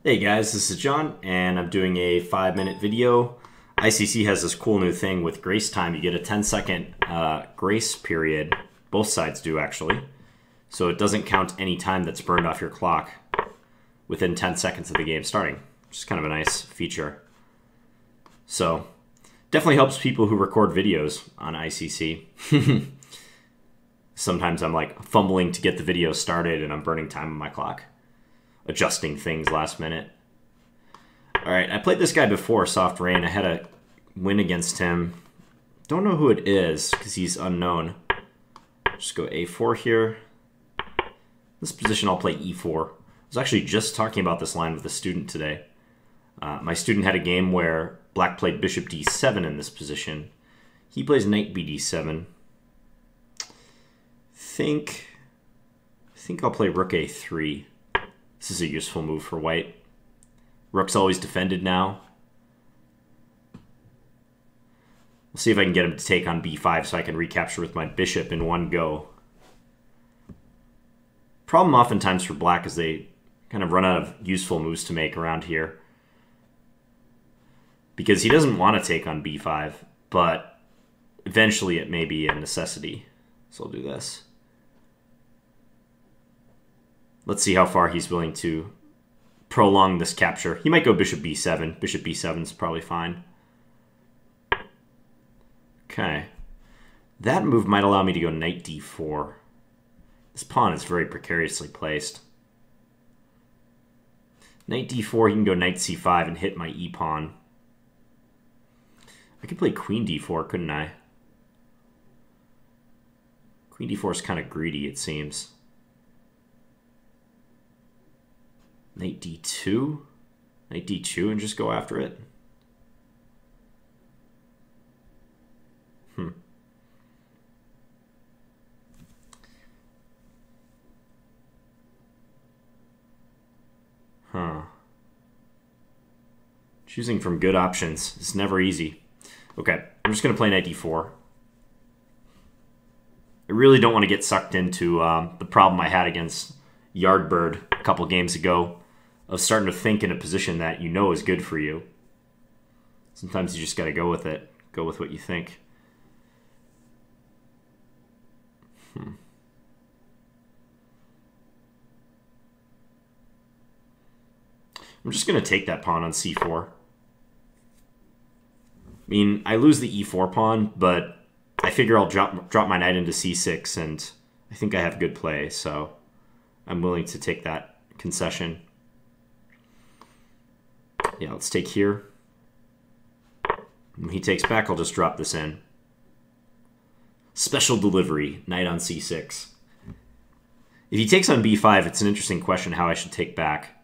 Hey guys, this is John, and I'm doing a 5-minute video. ICC has this cool new thing with grace time. You get a 10-second grace period. Both sides do, actually. So it doesn't count any time that's burned off your clock within 10 seconds of the game starting, which is kind of a nice feature. So definitely helps people who record videos on ICC. Sometimes I'm like fumbling to get the video started and I'm burning time on my clock, adjusting things last minute. Alright, I played this guy before, Softrain. I had a win against him. Don't know who it is, because he's unknown. Just go a4 here. This position I'll play e4. I was actually just talking about this line with a student today. My student had a game where black played bishop d7 in this position. He plays knight bd7. I think I'll play rook a3. This is a useful move for white. Rook's always defended now. We'll see if I can get him to take on b5 so I can recapture with my bishop in one go. Problem oftentimes for black is they kind of run out of useful moves to make around here, because he doesn't want to take on b5, but eventually it may be a necessity. So I'll do this. Let's see how far he's willing to prolong this capture. He might go bishop b7. Bishop b7 is probably fine. Okay. That move might allow me to go knight d4. This pawn is very precariously placed. Knight d4, he can go knight c5 and hit my e-pawn. I could play queen d4, couldn't I? Queen d4 is kind of greedy, it seems. Knight d2? Knight d2 and just go after it? Choosing from good options is never easy. Okay, I'm just going to play knight d4. I really don't want to get sucked into the problem I had against Yardbird a couple games ago, of starting to think in a position that you know is good for you. Sometimes you just got to go with it. Go with what you think. I'm just going to take that pawn on c4. I mean, I lose the e4 pawn, but I figure I'll drop my knight into c6, and I think I have good play, so I'm willing to take that concession. Yeah, let's take here. When he takes back, I'll just drop this in. Special delivery, knight on c6. If he takes on b5, it's an interesting question how I should take back.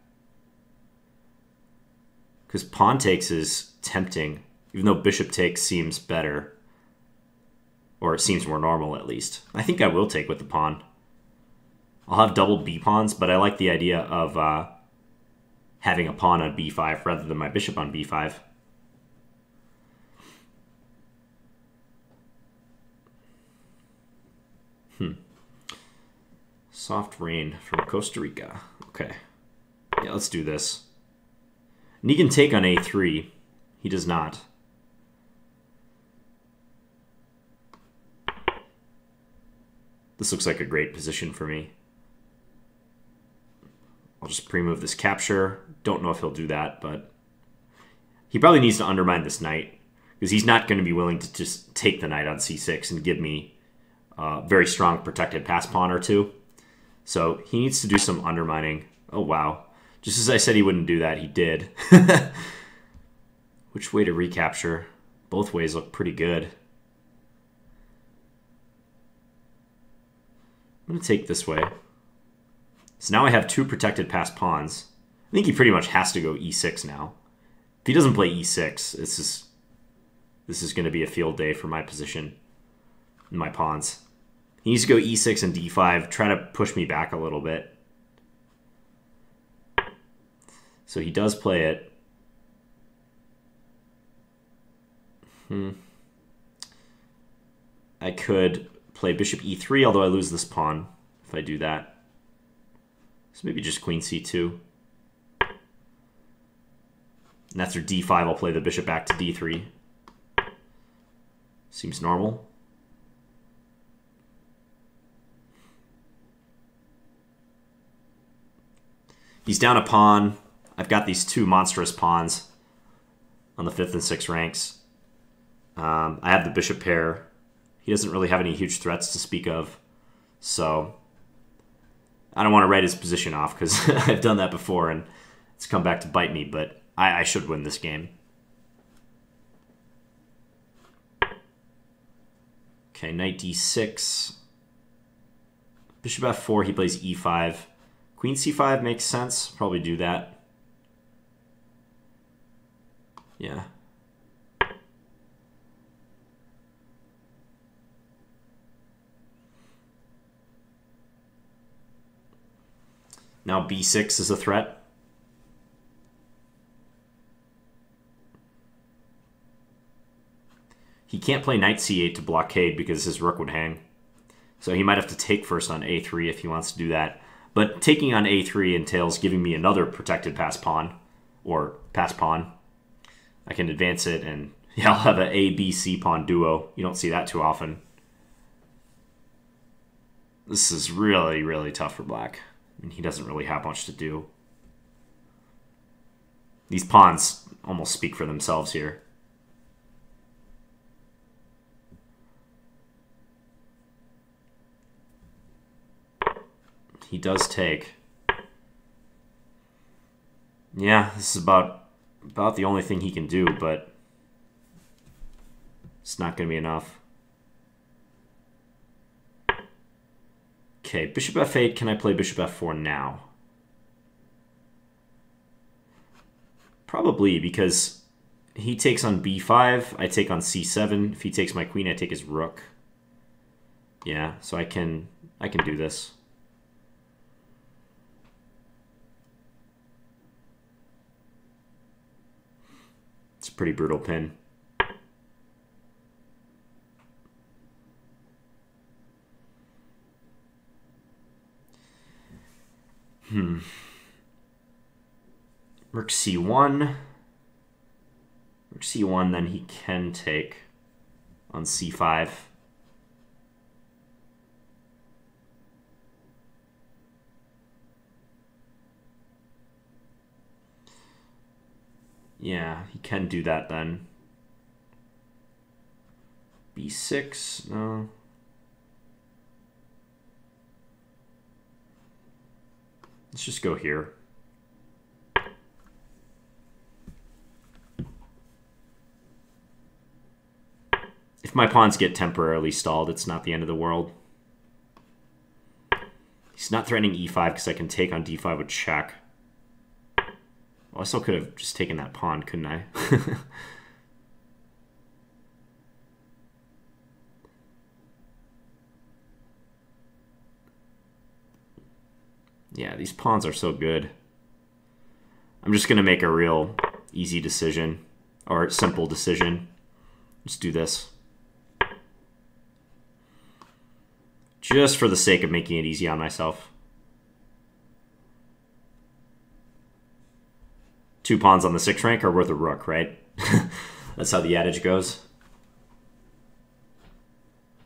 Because pawn takes is tempting, even though bishop takes seems better. Or it seems more normal, at least. I think I will take with the pawn. I'll have double b-pawns, but I like the idea of having a pawn on b5 rather than my bishop on b5. Soft rain from Costa Rica. Okay. Yeah, let's do this. And he can take on a3. He does not. This looks like a great position for me. I'll just pre-move this capture. Don't know if he'll do that, but he probably needs to undermine this knight, because he's not going to be willing to just take the knight on c6 and give me a very strong protected pass pawn or two. So he needs to do some undermining. Oh, wow. Just as I said he wouldn't do that, he did. Which way to recapture? Both ways look pretty good. I'm going to take this way. So now I have two protected passed pawns. I think he pretty much has to go e6 now. If he doesn't play e6, this is going to be a field day for my position and my pawns. He needs to go e6 and d5, try to push me back a little bit. So he does play it. I could play bishop e3, although I lose this pawn if I do that. So maybe just queen c2. And after d5, I'll play the bishop back to d3. Seems normal. He's down a pawn. I've got these two monstrous pawns on the 5th and 6th ranks. I have the bishop pair. He doesn't really have any huge threats to speak of. So I don't want to write his position off because I've done that before and it's come back to bite me, but I should win this game. Okay, knight d6. Bishop f4, he plays e5. Queen c5 makes sense. Probably do that. Yeah. Now b6 is a threat. He can't play knight c8 to blockade because his rook would hang. So he might have to take first on a3 if he wants to do that. But taking on a3 entails giving me another protected pass pawn, or pass pawn. I can advance it, and yeah, I'll have an A-B-C pawn duo. You don't see that too often. This is really, really tough for black. I mean, he doesn't really have much to do. These pawns almost speak for themselves here. He does take. Yeah, this is about the only thing he can do, but it's not going to be enough. Okay, bishop f8. Can I play bishop f4 now? Probably, because he takes on b5. I take on c7. If he takes my queen, I take his rook. Yeah, so I can do this. It's a pretty brutal pin. Rook c1. Rook c1, then he can take on c5. Yeah, he can do that then. b6, no. Let's just go here. If my pawns get temporarily stalled, it's not the end of the world. He's not threatening e5 because I can take on d5 with check. Well, I still could have just taken that pawn, couldn't I? Yeah, these pawns are so good. I'm just going to make a real easy decision, or simple decision. Just do this. Just for the sake of making it easy on myself. 2 pawns on the 6th rank are worth a rook, right? That's how the adage goes.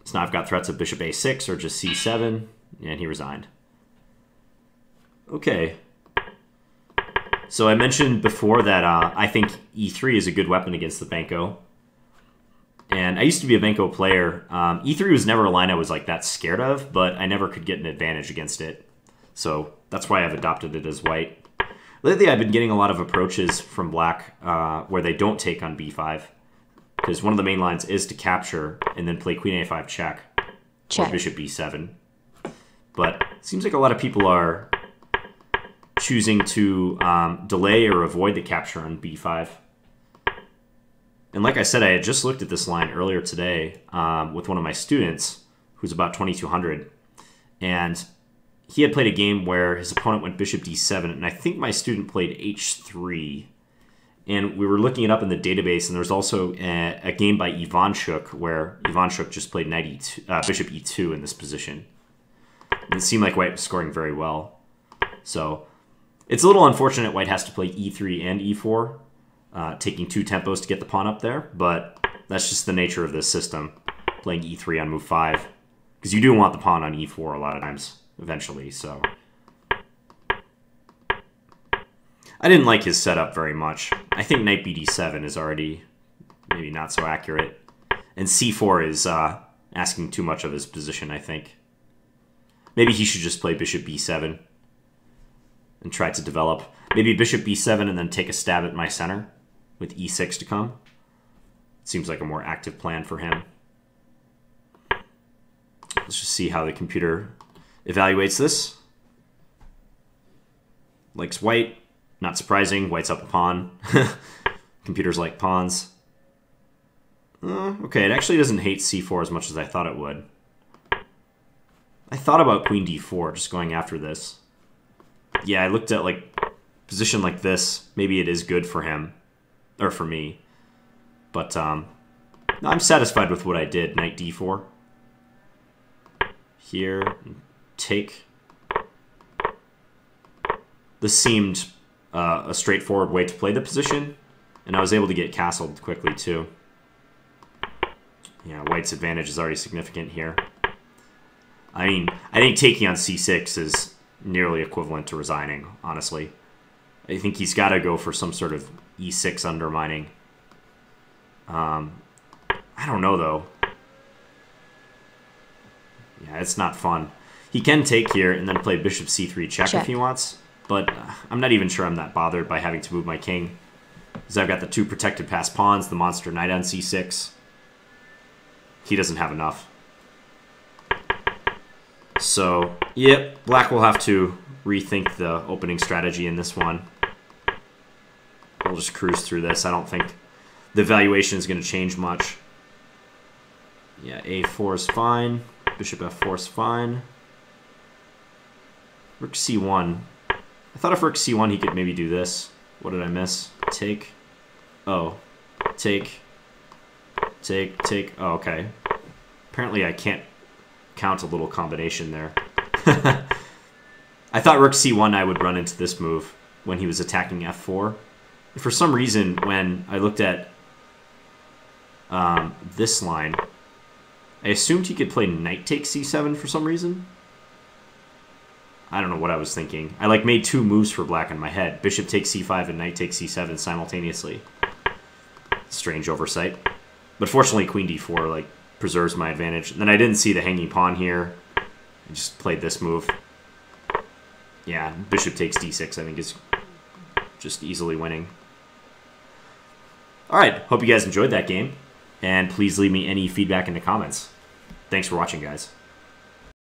So now I've got threats of bishop a6 or just c7, and he resigned. Okay. So I mentioned before that I think e3 is a good weapon against the Benko. And I used to be a Benko player. E3 was never a line I was like that scared of, but I never could get an advantage against it. So that's why I've adopted it as white. Lately, I've been getting a lot of approaches from black where they don't take on b5. Because one of the main lines is to capture and then play queen a5 check. Or bishop b7. But it seems like a lot of people are choosing to delay or avoid the capture on b5. And like I said, I had just looked at this line earlier today with one of my students who's about 2200. And he had played a game where his opponent went bishop d7, and I think my student played h3. And we were looking it up in the database, and there was also a game by Ivanchuk where Ivanchuk just played knight e2, bishop e2 in this position. And it seemed like white was scoring very well. So it's a little unfortunate white has to play e3 and e4. taking 2 tempos to get the pawn up there, but that's just the nature of this system, playing e3 on move 5. Because you do want the pawn on e4 a lot of times, eventually, so... I didn't like his setup very much. I think knight bd7 is already maybe not so accurate. And c4 is asking too much of his position, I think. Maybe he should just play bishop b7 and try to develop. Maybe bishop b7 and then take a stab at my center with e6 to come. Seems like a more active plan for him. Let's just see how the computer evaluates this. Likes white. Not surprising. White's up a pawn. Computers like pawns. Okay, it actually doesn't hate c4 as much as I thought it would. I thought about queen d4, just going after this. Yeah, I looked at like position like this. Maybe it is good for him. Or for me. But no, I'm satisfied with what I did. Knight d4. Here. Take. This seemed a straightforward way to play the position. And I was able to get castled quickly too. Yeah, white's advantage is already significant here. I mean, I think taking on c6 is nearly equivalent to resigning, honestly. I think he's got to go for some sort of e6 undermining. I don't know, though. Yeah, it's not fun. He can take here and then play bishop c3 check if he wants, but I'm not even sure I'm that bothered by having to move my king, because I've got the 2 protected passed pawns, the monster knight on c6. He doesn't have enough. So, yep, black will have to rethink the opening strategy in this one. We'll just cruise through this. I don't think the evaluation is going to change much. Yeah, a4 is fine. Bishop f4 is fine. Rook c1. I thought if rook c1 he could maybe do this. What did I miss? Take. Oh. Take. Take, take. Oh, okay. Apparently I can't count a little combination there. I thought rook c1 I would run into this move when he was attacking f4. For some reason, when I looked at this line, I assumed he could play knight takes c7 for some reason. I don't know what I was thinking. I like made 2 moves for black in my head. Bishop takes c5 and knight takes c7 simultaneously. Strange oversight. But fortunately, queen d4 like preserves my advantage. And then I didn't see the hanging pawn here. I just played this move. Yeah, bishop takes d6 I think is just easily winning. Alright, hope you guys enjoyed that game. And please leave me any feedback in the comments. Thanks for watching, guys.